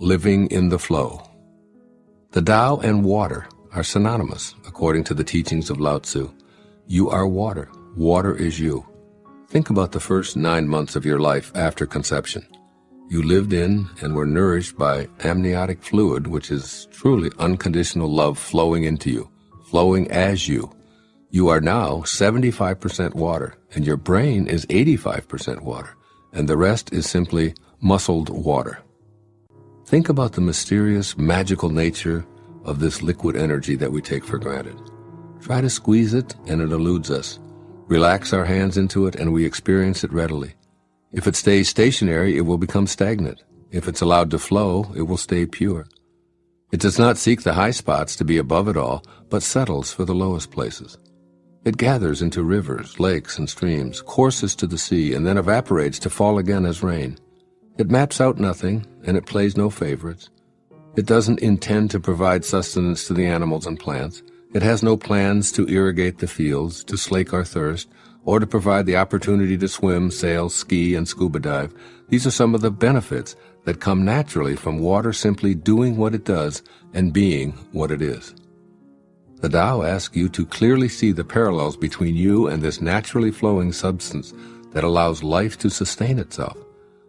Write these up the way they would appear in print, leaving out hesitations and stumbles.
living in the flow. The Tao and water are synonymous, according to the teachings of Lao Tzu. You are water. Water is you. Think about the first 9 months of your life after conception. You lived in and were nourished by amniotic fluid, which is truly unconditional love flowing into you, flowing as you. You are now 75% water, and your brain is 85% water, and the rest is simply muscled water. Think about the mysterious, magical nature of this liquid energy that we take for granted. Try to squeeze it, and it eludes us. Relax our hands into it, and we experience it readily. If it stays stationary, it will become stagnant. If it's allowed to flow, it will stay pure. It does not seek the high spots to be above it all, but settles for the lowest places. It gathers into rivers, lakes, and streams, courses to the sea, and then evaporates to fall again as rain. It maps out nothing, and it plays no favorites. It doesn't intend to provide sustenance to the animals and plants. It has no plans to irrigate the fields, to slake our thirst, or to provide the opportunity to swim, sail, ski, and scuba dive. These are some of the benefits that come naturally from water simply doing what it does and being what it is. The Tao asks you to clearly see the parallels between you and this naturally flowing substance that allows life to sustain itself.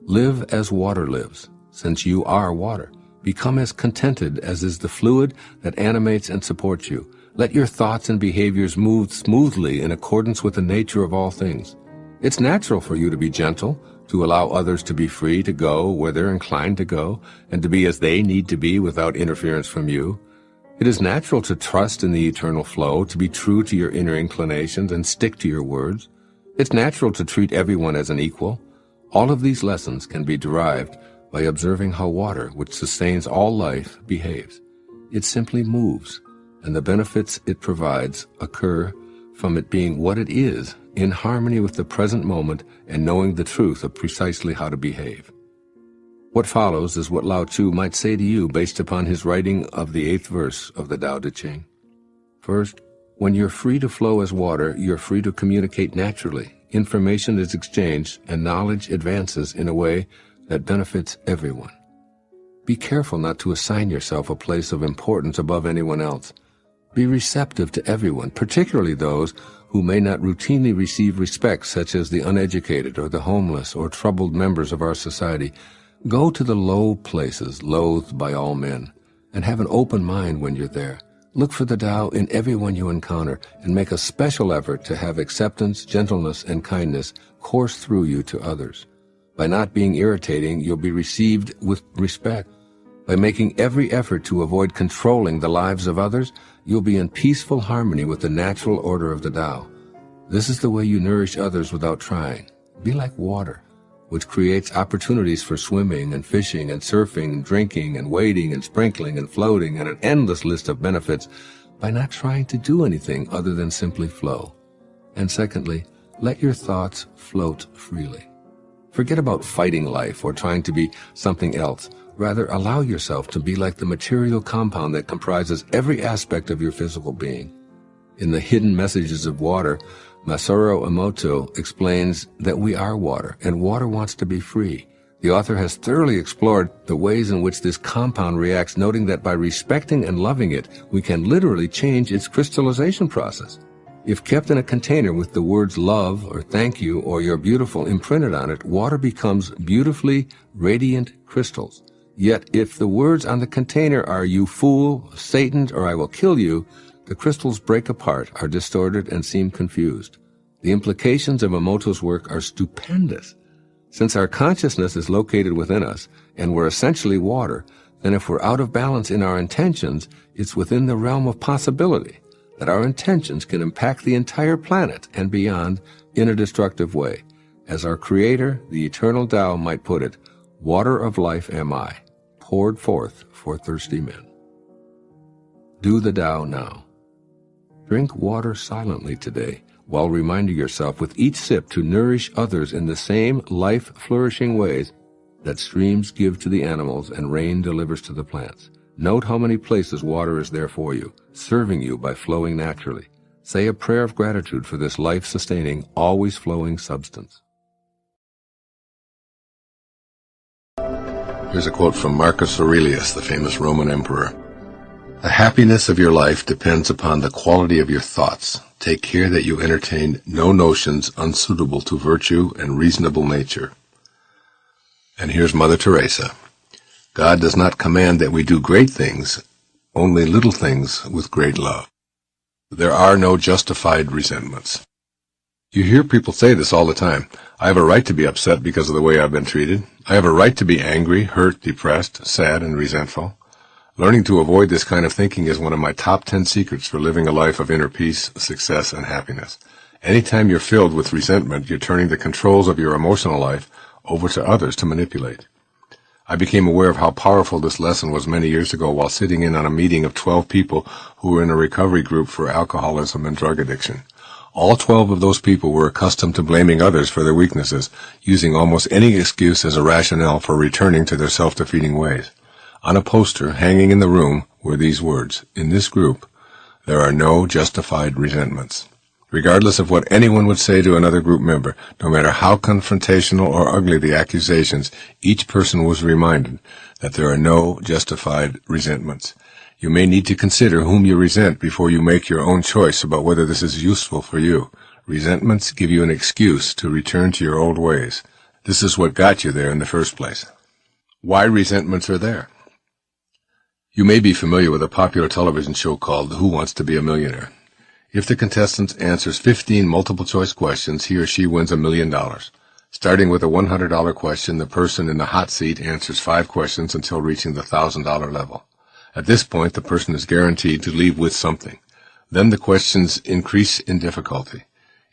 Live as water lives, since you are water. Become as contented as is the fluid that animates and supports you. Let your thoughts and behaviors move smoothly in accordance with the nature of all things. It's natural for you to be gentle, to allow others to be free to go where they're inclined to go, and to be as they need to be without interference from you. It is natural to trust in the eternal flow, to be true to your inner inclinations and stick to your words. It's natural to treat everyone as an equal. All of these lessons can be derived by observing how water, which sustains all life, behaves. It simply moves, and the benefits it provides occur from it being what it is, in harmony with the present moment and knowing the truth of precisely how to behave. What follows is what Lao Tzu might say to you based upon his writing of the 8th verse of the Tao Te Ching. First, when you're free to flow as water, you're free to communicate naturally. Information is exchanged and knowledge advances in a way that benefits everyone. Be careful not to assign yourself a place of importance above anyone else. Be receptive to everyone, particularly those who may not routinely receive respect, such as the uneducated or the homeless or troubled members of our society. Go to the low places loathed by all men, and have an open mind when you're there. Look for the Tao in everyone you encounter, and make a special effort to have acceptance, gentleness, and kindness course through you to others. By not being irritating, you'll be received with respect. By making every effort to avoid controlling the lives of others, you'll be in peaceful harmony with the natural order of the Tao. This is the way you nourish others without trying. Be like water, which creates opportunities for swimming and fishing and surfing and drinking and wading and sprinkling and floating and an endless list of benefits by not trying to do anything other than simply flow. And secondly, let your thoughts float freely. Forget about fighting life or trying to be something else. Rather, allow yourself to be like the material compound that comprises every aspect of your physical being. In the Hidden Messages of Water, Masaru Emoto explains that we are water, and water wants to be free. The author has thoroughly explored the ways in which this compound reacts, noting that by respecting and loving it, we can literally change its crystallization process. If kept in a container with the words love or thank you or you're beautiful imprinted on it, water becomes beautifully radiant crystals. Yet if the words on the container are you fool, Satan, or I will kill you, the crystals break apart, are distorted, and seem confused. The implications of Emoto's work are stupendous. Since our consciousness is located within us, and we're essentially water, then if we're out of balance in our intentions, it's within the realm of possibility that our intentions can impact the entire planet and beyond in a destructive way. As our Creator, the eternal Tao, might put it, water of life am I, poured forth for thirsty men. Do the Tao now. Drink water silently today, while reminding yourself with each sip to nourish others in the same life-flourishing ways that streams give to the animals and rain delivers to the plants. Note how many places water is there for you, serving you by flowing naturally. Say a prayer of gratitude for this life-sustaining, always-flowing substance. Here's a quote from Marcus Aurelius, the famous Roman emperor. The happiness of your life depends upon the quality of your thoughts. Take care that you entertain no notions unsuitable to virtue and reasonable nature. And here's Mother Teresa. God does not command that we do great things, only little things with great love. There are no justified resentments. You hear people say this all the time. I have a right to be upset because of the way I've been treated. I have a right to be angry, hurt, depressed, sad, and resentful. Learning to avoid this kind of thinking is one of my top 10 secrets for living a life of inner peace, success, and happiness. Anytime you're filled with resentment, you're turning the controls of your emotional life over to others to manipulate. I became aware of how powerful this lesson was many years ago while sitting in on a meeting of 12 people who were in a recovery group for alcoholism and drug addiction. All 12 of those people were accustomed to blaming others for their weaknesses, using almost any excuse as a rationale for returning to their self-defeating ways. On a poster hanging in the room were these words, "In this group, there are no justified resentments." Regardless of what anyone would say to another group member, no matter how confrontational or ugly the accusations, each person was reminded that there are no justified resentments. You may need to consider whom you resent before you make your own choice about whether this is useful for you. Resentments give you an excuse to return to your old ways. This is what got you there in the first place. Why resentments are there? You may be familiar with a popular television show called Who Wants to Be a Millionaire? If the contestant answers 15 multiple-choice questions, he or she wins $1 million. Starting with a $100 question, the person in the hot seat answers 5 questions until reaching the $1,000 level. At this point, the person is guaranteed to leave with something. Then the questions increase in difficulty.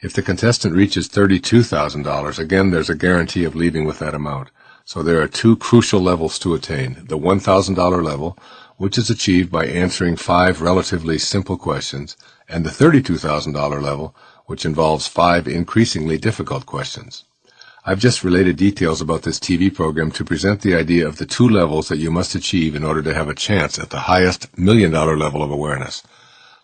If the contestant reaches $32,000, again there's a guarantee of leaving with that amount. So there are 2 crucial levels to attain. The $1,000 level, which is achieved by answering 5 relatively simple questions, and the $32,000 level, which involves 5 increasingly difficult questions. I've just related details about this TV program to present the idea of the 2 levels that you must achieve in order to have a chance at the highest $1 million level of awareness.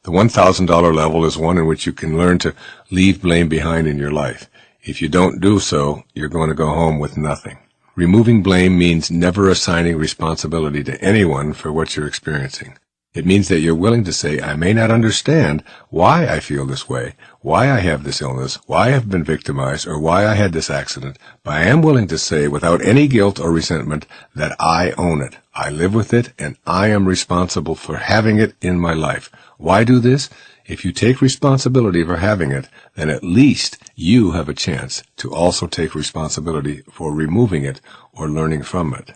The $1,000 level is one in which you can learn to leave blame behind in your life. If you don't do so, you're going to go home with nothing. Removing blame means never assigning responsibility to anyone for what you're experiencing. It means that you're willing to say, I may not understand why I feel this way, why I have this illness, why I've been victimized, or why I had this accident, but I am willing to say without any guilt or resentment that I own it, I live with it, and I am responsible for having it in my life. Why do this? If you take responsibility for having it, then at least you have a chance to also take responsibility for removing it or learning from it.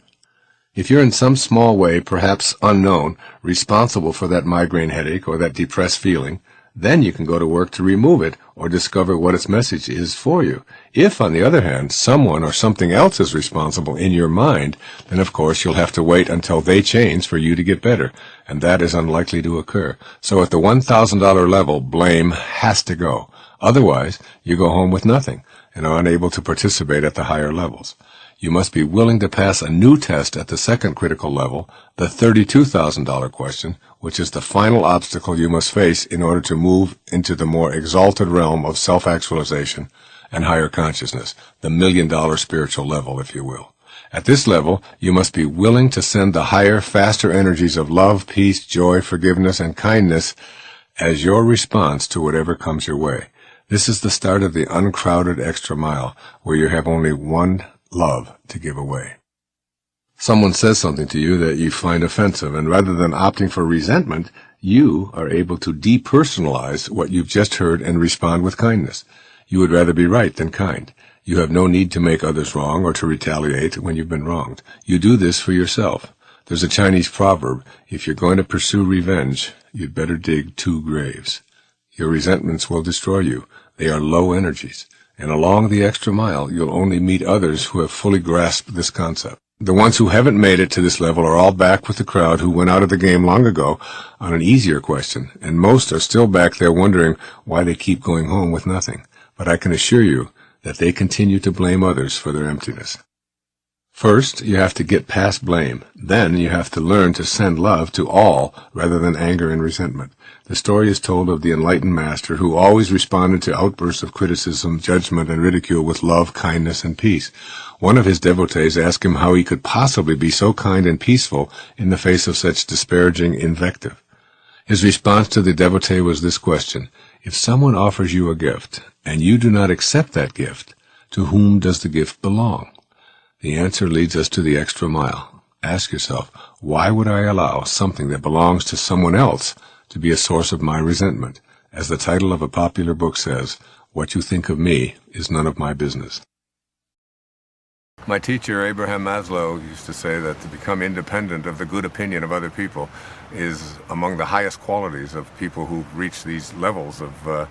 If you're in some small way, perhaps unknown, responsible for that migraine headache or that depressed feeling, then you can go to work to remove it or discover what its message is for you. If, on the other hand, someone or something else is responsible in your mind, then of course you'll have to wait until they change for you to get better, and that is unlikely to occur. So at the $1,000 level, blame has to go. Otherwise, you go home with nothing and are unable to participate at the higher levels. You must be willing to pass a new test at the second critical level, the $32,000 question, which is the final obstacle you must face in order to move into the more exalted realm of self-actualization and higher consciousness, the $1 million spiritual level, if you will. At this level, you must be willing to send the higher, faster energies of love, peace, joy, forgiveness, and kindness as your response to whatever comes your way. This is the start of the uncrowded extra mile, where you have only one love to give away. Someone says something to you that you find offensive, and rather than opting for resentment, you are able to depersonalize what you've just heard and respond with kindness. You would rather be right than kind. You have no need to make others wrong or to retaliate when you've been wronged. You do this for yourself. There's a Chinese proverb, if you're going to pursue revenge, you'd better dig 2 graves. Your resentments will destroy you. They are low energies. And along the extra mile, you'll only meet others who have fully grasped this concept. The ones who haven't made it to this level are all back with the crowd who went out of the game long ago on an easier question, and most are still back there wondering why they keep going home with nothing. But I can assure you that they continue to blame others for their emptiness. First, you have to get past blame. Then you have to learn to send love to all rather than anger and resentment. The story is told of the enlightened master who always responded to outbursts of criticism, judgment, and ridicule with love, kindness, and peace. One of his devotees asked him how he could possibly be so kind and peaceful in the face of such disparaging invective. His response to the devotee was this question: if someone offers you a gift, and you do not accept that gift, to whom does the gift belong? The answer leads us to the extra mile. Ask yourself, why would I allow something that belongs to someone else to be a source of my resentment? As the title of a popular book says, what you think of me is none of my business. My teacher, Abraham Maslow, used to say that to become independent of the good opinion of other people is among the highest qualities of people who reach these levels of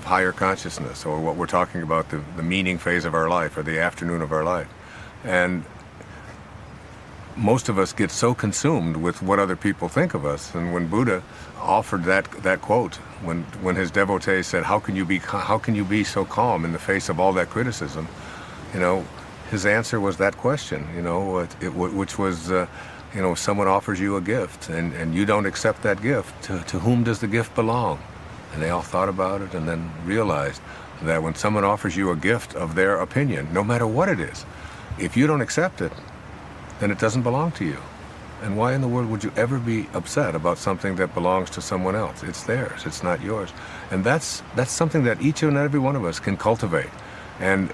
higher consciousness, or what we're talking about, the meaning phase of our life, or the afternoon of our life. And most of us get so consumed with what other people think of us. And when Buddha offered that quote, when his devotee said, how can you be so calm in the face of all that criticism? His answer was that question, which was, someone offers you a gift and you don't accept that gift. To whom does the gift belong? And they all thought about it and then realized that when someone offers you a gift of their opinion, no matter what it is, if you don't accept it, then it doesn't belong to you. And why in the world would you ever be upset about something that belongs to someone else? It's theirs, it's not yours. And that's something that each and every one of us can cultivate. And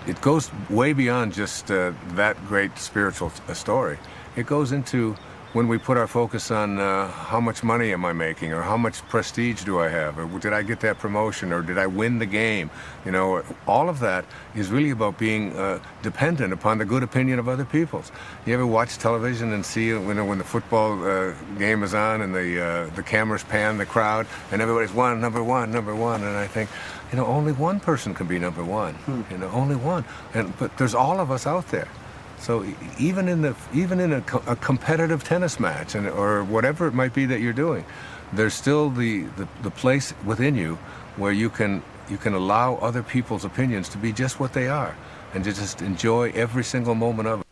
it goes way beyond just that great spiritual story. It goes into when we put our focus on how much money am I making, or how much prestige do I have, or did I get that promotion, or did I win the game? All of that is really about being dependent upon the good opinion of other people. You ever watch television and see when the football game is on and the cameras pan the crowd and everybody's number one, and I think, only one person can be number one. Only one. But there's all of us out there. So even in a competitive tennis match or whatever it might be that you're doing, there's still the place within you where you can allow other people's opinions to be just what they are, and to just enjoy every single moment of it.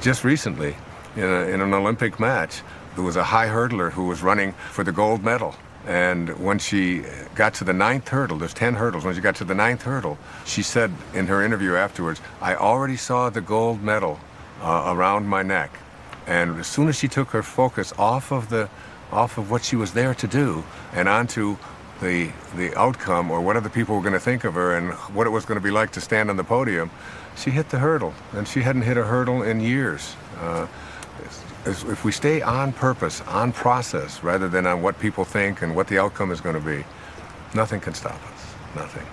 Just recently, in an Olympic match, there was a high hurdler who was running for the gold medal. And when she got to the 9th hurdle, there's 10 hurdles, when she got to the 9th hurdle, she said in her interview afterwards, I already saw the gold medal around my neck. And as soon as she took her focus off of what she was there to do and onto the outcome, or what other people were going to think of her and what it was going to be like to stand on the podium, she hit the hurdle. And she hadn't hit a hurdle in years. If we stay on purpose, on process, rather than on what people think and what the outcome is going to be, nothing can stop us. Nothing.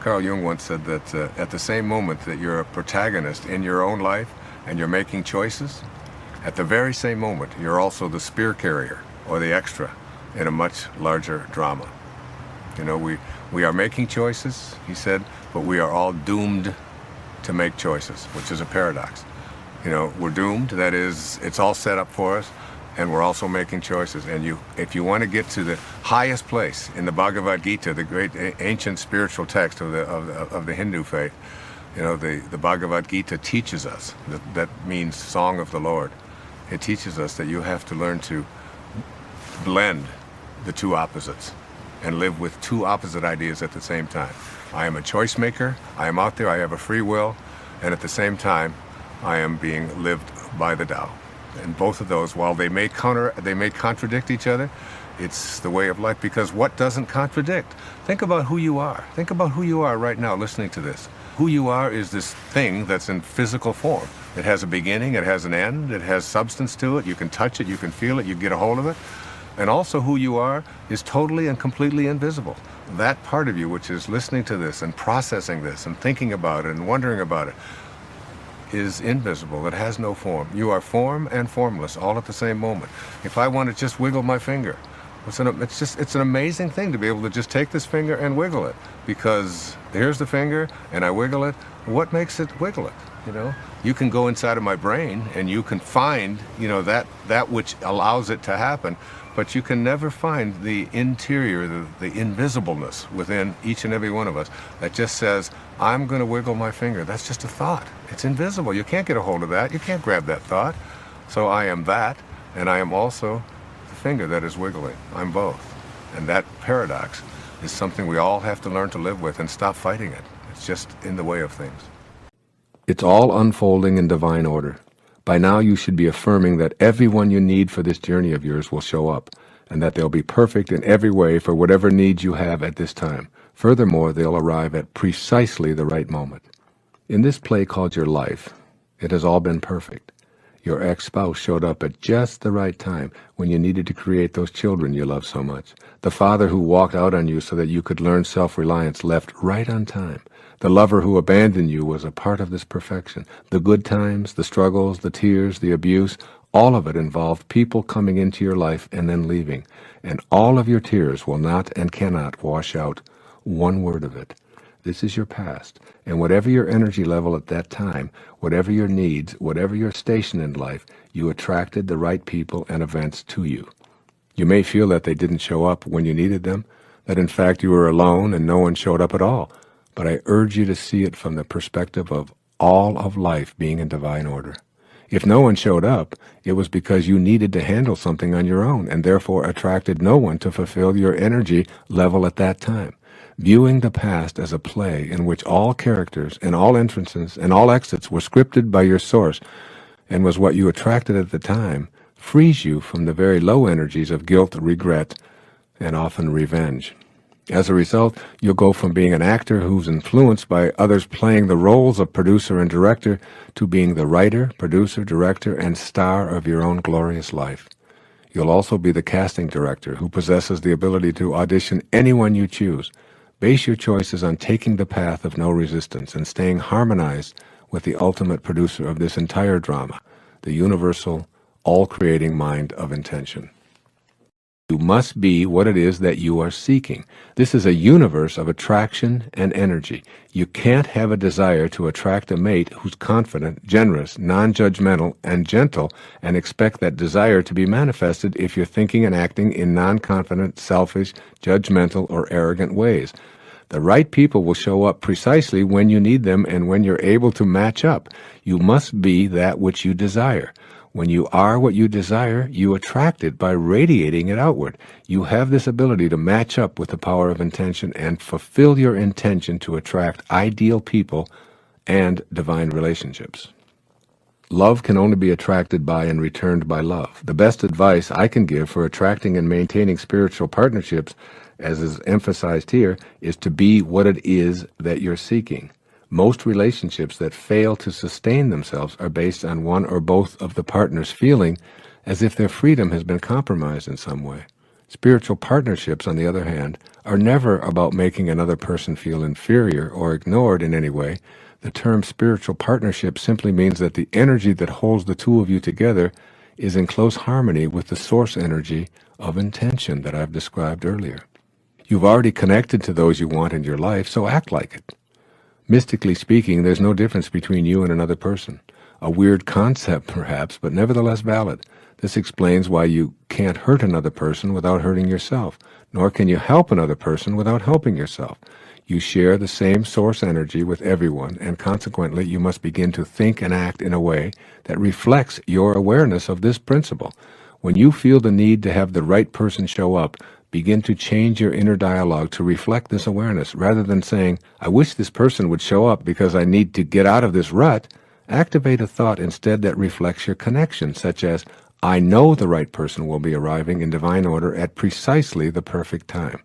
Carl Jung once said that at the same moment that you're a protagonist in your own life and you're making choices, at the very same moment you're also the spear carrier or the extra in a much larger drama. We are making choices, he said, but we are all doomed to make choices, which is a paradox. We're doomed, that is, it's all set up for us, and we're also making choices. And if you want to get to the highest place in the Bhagavad Gita, the great ancient spiritual text of the Hindu faith, the Bhagavad Gita teaches us, that means Song of the Lord. It teaches us that you have to learn to blend the two opposites and live with two opposite ideas at the same time. I am a choice maker, I am out there, I have a free will, and at the same time, I am being lived by the Tao. And both of those, while they may contradict each other, it's the way of life, because what doesn't contradict? Think about who you are. Think about who you are right now listening to this. Who you are is this thing that's in physical form. It has a beginning, it has an end, it has substance to it, you can touch it, you can feel it, you get a hold of it. And also who you are is totally and completely invisible. That part of you which is listening to this and processing this and thinking about it and wondering about it is invisible. It has no form. You are form and formless all at the same moment. If I want to just wiggle my finger, it's an amazing thing to be able to just take this finger and wiggle it, because here's the finger and I wiggle it. What makes it wiggle it? You can go inside of my brain and you can find that which allows it to happen, but you can never find the interior, the invisibleness within each and every one of us that just says, I'm going to wiggle my finger. That's just a thought. It's invisible. You can't get a hold of that. You can't grab that thought. So I am that, and I am also the finger that is wiggling. I'm both. And that paradox is something we all have to learn to live with and stop fighting it. It's just in the way of things. It's all unfolding in divine order. By now you should be affirming that everyone you need for this journey of yours will show up, and that they'll be perfect in every way for whatever needs you have at this time. Furthermore, they'll arrive at precisely the right moment. In this play called your life, it has all been perfect. Your ex-spouse showed up at just the right time when you needed to create those children you love so much. The father who walked out on you so that you could learn self-reliance left right on time. The lover who abandoned you was a part of this perfection. The good times, the struggles, the tears, the abuse, all of it involved people coming into your life and then leaving. And all of your tears will not and cannot wash out one word of it. This is your past, and whatever your energy level at that time, whatever your needs, whatever your station in life, you attracted the right people and events to you. You may feel that they didn't show up when you needed them, that in fact you were alone and no one showed up at all, but I urge you to see it from the perspective of all of life being in divine order. If no one showed up, it was because you needed to handle something on your own and therefore attracted no one to fulfill your energy level at that time. Viewing the past as a play in which all characters and all entrances and all exits were scripted by your source and was what you attracted at the time frees you from the very low energies of guilt, regret, and often revenge. As a result, you'll go from being an actor who's influenced by others playing the roles of producer and director to being the writer, producer, director, and star of your own glorious life. You'll also be the casting director who possesses the ability to audition anyone you choose. Base your choices on taking the path of no resistance and staying harmonized with the ultimate producer of this entire drama, the universal, all-creating mind of intention. You must be what it is that you are seeking. This is a universe of attraction and energy. You can't have a desire to attract a mate who's confident, generous, non-judgmental, and gentle and expect that desire to be manifested if you're thinking and acting in non-confident, selfish, judgmental, or arrogant ways. The right people will show up precisely when you need them and when you're able to match up. You must be that which you desire. When you are what you desire, you attract it by radiating it outward. You have this ability to match up with the power of intention and fulfill your intention to attract ideal people and divine relationships. Love can only be attracted by and returned by love. The best advice I can give for attracting and maintaining spiritual partnerships, as is emphasized here, is to be what it is that you're seeking. Most relationships that fail to sustain themselves are based on one or both of the partners feeling as if their freedom has been compromised in some way. Spiritual partnerships, on the other hand, are never about making another person feel inferior or ignored in any way. The term spiritual partnership simply means that the energy that holds the two of you together is in close harmony with the source energy of intention that I've described earlier. You've already connected to those you want in your life, so act like it. Mystically speaking, there's no difference between you and another person. A weird concept, perhaps, but nevertheless valid. This explains why you can't hurt another person without hurting yourself, nor can you help another person without helping yourself. You share the same source energy with everyone, and consequently you must begin to think and act in a way that reflects your awareness of this principle. When you feel the need to have the right person show up, begin to change your inner dialogue to reflect this awareness. Rather than saying, I wish this person would show up because I need to get out of this rut, activate a thought instead that reflects your connection, such as, I know the right person will be arriving in divine order at precisely the perfect time.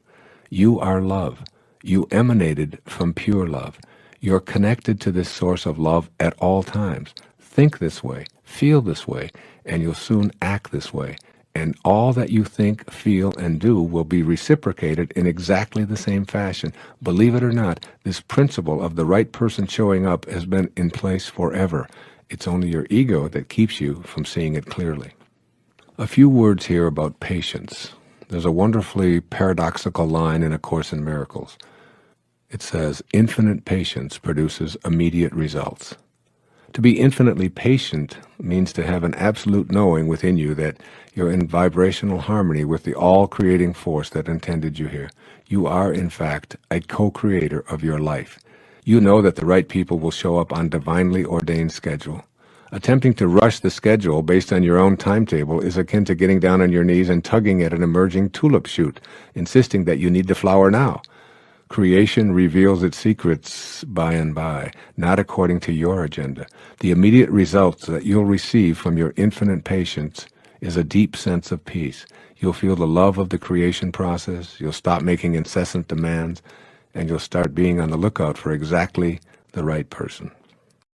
You are love. You emanated from pure love. You're connected to this source of love at all times. Think this way, feel this way, and you'll soon act this way. And all that you think, feel, and do will be reciprocated in exactly the same fashion. Believe it or not, this principle of the right person showing up has been in place forever. It's only your ego that keeps you from seeing it clearly. A few words here about patience. There's a wonderfully paradoxical line in A Course in Miracles. It says, infinite patience produces immediate results. To be infinitely patient means to have an absolute knowing within you that you're in vibrational harmony with the all-creating force that intended you here. You are, in fact, a co-creator of your life. You know that the right people will show up on divinely ordained schedule. Attempting to rush the schedule based on your own timetable is akin to getting down on your knees and tugging at an emerging tulip shoot, insisting that you need the flower now. Creation reveals its secrets by and by, not according to your agenda. The immediate results that you'll receive from your infinite patience is a deep sense of peace. You'll feel the love of the creation process, you'll stop making incessant demands, and you'll start being on the lookout for exactly the right person.